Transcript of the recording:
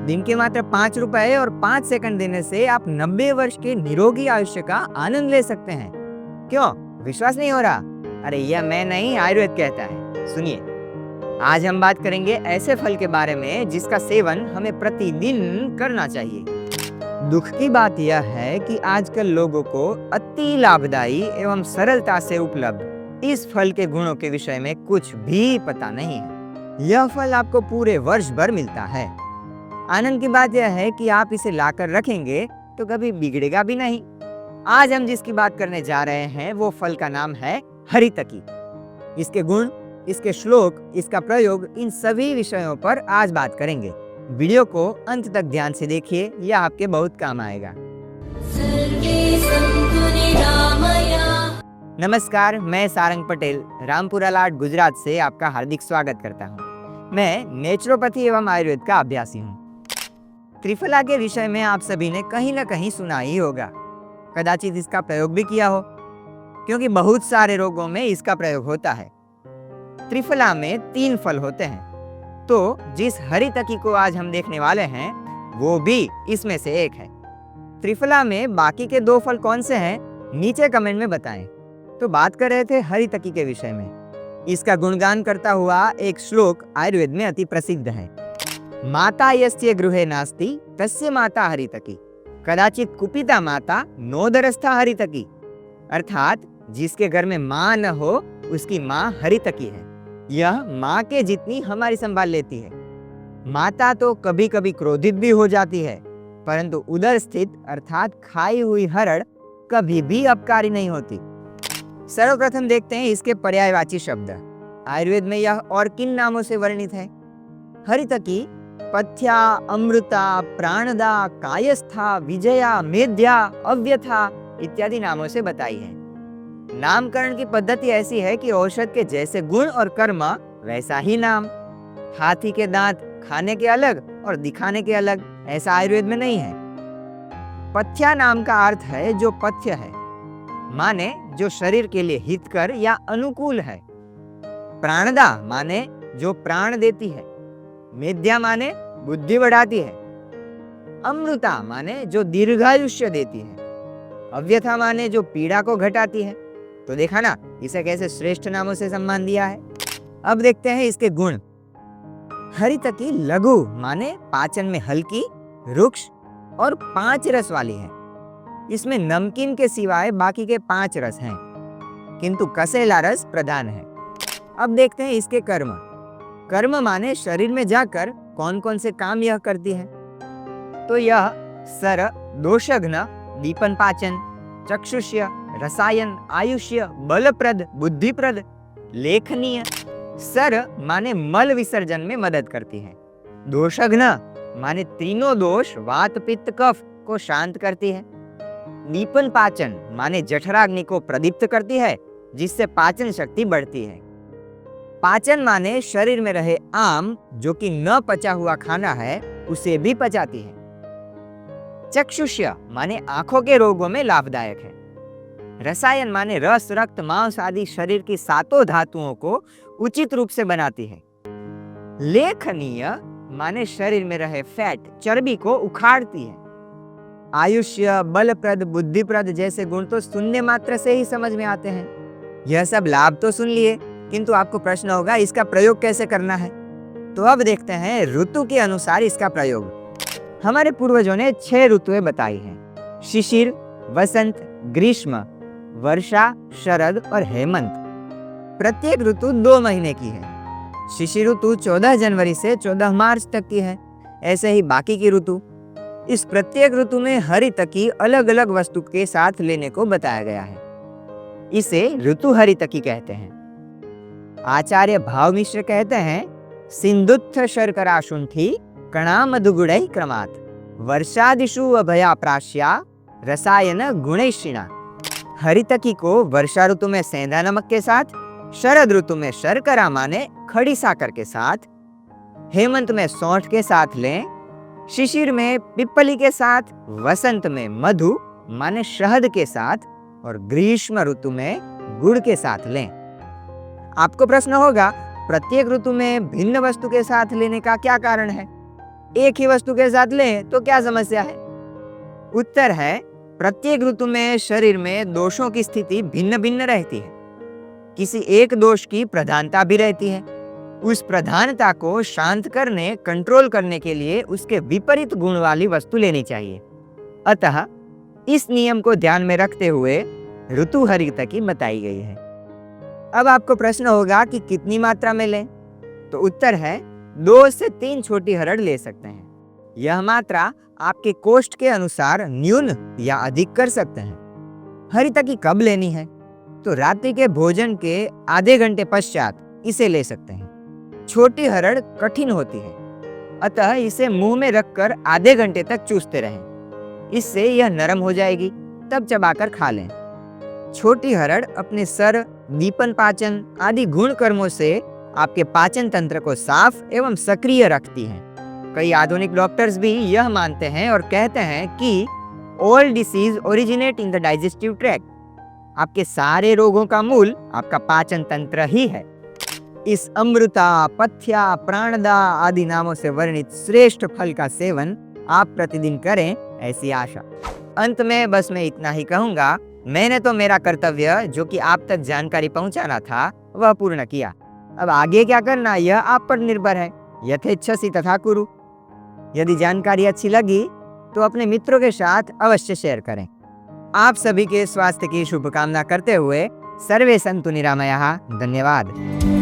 दिन के मात्र 5 रुपए और 5 सेकंड देने से आप 90 वर्ष के निरोगी आयुष्य का आनंद ले सकते हैं। क्यों, विश्वास नहीं हो रहा? अरे यह मैं नहीं, आयुर्वेद कहता है। सुनिए, आज हम बात करेंगे ऐसे फल के बारे में जिसका सेवन हमें प्रतिदिन करना चाहिए। दुख की बात यह है कि आजकल लोगों को अति लाभदायी एवं सरलता से उपलब्ध इस फल के गुणों के विषय में कुछ भी पता नहीं है। यह फल आपको पूरे वर्ष भर मिलता है। आनंद की बात यह है कि आप इसे लाकर रखेंगे तो कभी बिगड़ेगा भी नहीं। आज हम जिसकी बात करने जा रहे हैं वो फल का नाम है हरितकी। इसके गुण, इसके श्लोक, इसका प्रयोग, इन सभी विषयों पर आज बात करेंगे। वीडियो को अंत तक ध्यान से देखिए, यह आपके बहुत काम आएगा। नमस्कार, मैं सारंग पटेल रामपुरा लाड गुजरात से आपका हार्दिक स्वागत करता हूँ। मैं नेचुरोपैथी एवं आयुर्वेद का अभ्यासी हूँ। त्रिफला के विषय में आप सभी ने कहीं न कहीं सुना ही होगा, कदाचित इसका प्रयोग भी किया हो, क्योंकि बहुत सारे रोगों में इसका प्रयोग होता है। त्रिफला में 3 फल होते हैं, तो जिस हरितकी को आज हम देखने वाले हैं वो भी इसमें से एक है। त्रिफला में बाकी के 2 फल कौन से हैं, नीचे कमेंट में बताएं। तो बात कर रहे थे हरितकी के विषय में। इसका गुणगान करता हुआ एक श्लोक आयुर्वेद में अति प्रसिद्ध है। माता यस्य गृहे नास्ति तस्य माता हरितकी, कदाचित कुपिता माता नोदरस्था हरितकी। अर्थात जिसके घर में माँ न हो उसकी माँ हरितकी है। यह माँ के जितनी हमारी संभाल लेती है। माता तो कभी कभी क्रोधित भी हो जाती है, परंतु उदर स्थित अर्थात खाई हुई हरड़ कभी भी अपकारी नहीं होती। सर्वप्रथम देखते हैं इसके पर्यायवाची शब्द। आयुर्वेद में यह और किन नामों से वर्णित है? हरितकी पथ्या, अमृता, प्राणदा, कायस्था, विजया, मेध्या, अव्यथा इत्यादि नामों से बताई है। नामकरण की पद्धति ऐसी है कि औषध के जैसे गुण और कर्म वैसा ही नाम। हाथी के दांत खाने के अलग और दिखाने के अलग, ऐसा आयुर्वेद में नहीं है। पथ्या नाम का अर्थ है जो पथ्य है, माने जो शरीर के लिए हितकर या अनुकूल है। प्राणदा माने जो प्राण देती है। मेध्या माने बुद्धि बढ़ाती है। अमृता माने जो दीर्घायुष्य देती है। अव्यथा माने जो पीड़ा को घटाती है। तो देखा ना, इसे कैसे श्रेष्ठ नामों से सम्मान दिया है। अब देखते हैं इसके गुण। हरितकी लघु माने पाचन में हल्की, रुक्ष और 5 रस वाली है। इसमें नमकीन के सिवाय बाकी के 5 रस हैं, किंतु कसेला रस प्रधान है। अब देखते हैं इसके कर्म। कर्म माने शरीर में जाकर कौन कौन से काम यह करती है। तो यह सर, दोषघ्न, दीपन पाचन, चक्षुष्य, रसायन, आयुष्य, बलप्रद, बुद्धिप्रद, लेखनीय। सर माने मल विसर्जन में मदद करती है। दोषघ्न माने तीनों दोष वात पित्त कफ को शांत करती है। दीपन पाचन माने जठराग्नि को प्रदीप्त करती है, जिससे पाचन शक्ति बढ़ती है। पाचन माने शरीर में रहे आम, जो कि न पचा हुआ खाना है, उसे भी पचाती है। चक्षुष्य माने आंखों के रोगों में लाभदायक है। रसायन माने रस, रक्त, मांस आदि शरीर की 7 धातुओं को उचित रूप से बनाती है। लेखनीय माने शरीर में रहे फैट, चर्बी को उखाड़ती है। आयुष्य, बलप्रद, बुद्धिप्रद जैसे गुण तो सुनने मात्र से ही समझ में आते हैं। यह सब लाभ तो सुन लिए, किंतु आपको प्रश्न होगा इसका प्रयोग कैसे करना है। तो अब देखते हैं ऋतु के अनुसार इसका प्रयोग। हमारे पूर्वजों ने 6 ऋतुएं बताई हैं: शिशिर, वसंत, ग्रीष्म, वर्षा, शरद और हेमंत। प्रत्येक ऋतु 2 महीने की है। शिशिर ऋतु 14 जनवरी से 14 मार्च तक की है। ऐसे ही बाकी की ऋतु। इस प्रत्येक ऋतु में हरितकी अलग अलग वस्तु के साथ लेने को बताया गया है। इसे ऋतु हरितकी कहते हैं। आचार्य भाव मिश्र कहते हैं, सिंधुत्थ शर्करा शुंठी कणा मधुगुणै क्रमात् वर्षादिषु अभया प्राश्या रसायन गुणैषिणा। हरितकी को वर्षा ऋतु में सेंधा नमक के साथ, शरद ऋतु में शर्करा माने खड़ी साकर के साथ, हेमंत में सौंठ के साथ लें, शिशिर में पिप्पली के साथ, वसंत में मधु माने शहद के साथ और ग्रीष्म ऋतु में गुड़ के साथ लें। आपको प्रश्न होगा, प्रत्येक ऋतु में भिन्न वस्तु के साथ लेने का क्या कारण है? एक ही वस्तु के साथ लें तो क्या समस्या है? उत्तर है, प्रत्येक ऋतु में शरीर में दोषों की स्थिति भिन्न भिन्न रहती है। किसी एक दोष की प्रधानता भी रहती है। उस प्रधानता को शांत करने, कंट्रोल करने के लिए उसके विपरीत गुण वाली वस्तु लेनी चाहिए। अतः इस नियम को ध्यान में रखते हुए ऋतु हरितकी बताई गई है। अब आपको प्रश्न होगा कि कितनी मात्रा में लें? तो उत्तर है 2 से 3 छोटी हरड़ ले सकते हैं। यह मात्रा आपके कोष्ठ के अनुसार न्यून या अधिक कर सकते हैं। हरितकी कब लेनी है? तो रात्रि के भोजन के आधे घंटे पश्चात इसे ले सकते हैं। छोटी हरड़ कठिन होती है, अतः इसे मुंह में रखकर आधे घंटे तक चूसते रहें। इससे यह नरम हो जाएगी, तब चबाकर खा लें। छोटी हरड़ अपने सर, दीपन पाचन आदि गुण कर्मों से आपके पाचन तंत्र को साफ एवं सक्रिय रखती है। कई आधुनिक डॉक्टर्स भी यह मानते हैं और कहते हैं कि all disease originate in the digestive tract. आपके सारे रोगों का मूल आपका पाचन तंत्र ही है। इस अमृता, पथ्या, प्राणदा आदि नामों से वर्णित श्रेष्ठ फल का सेवन आप प्रतिदिन करें, ऐसी आशा। अंत में बस मैं इतना ही कहूंगा, मैंने तो मेरा कर्तव्य जो कि आप तक जानकारी पहुंचाना था वह पूर्ण किया। अब आगे क्या करना यह आप पर निर्भर है। यथेच्छसि तथा कुरु। यदि जानकारी अच्छी लगी तो अपने मित्रों के साथ अवश्य शेयर करें। आप सभी के स्वास्थ्य की शुभकामना करते हुए सर्वे सन्तु निरामयाः। धन्यवाद।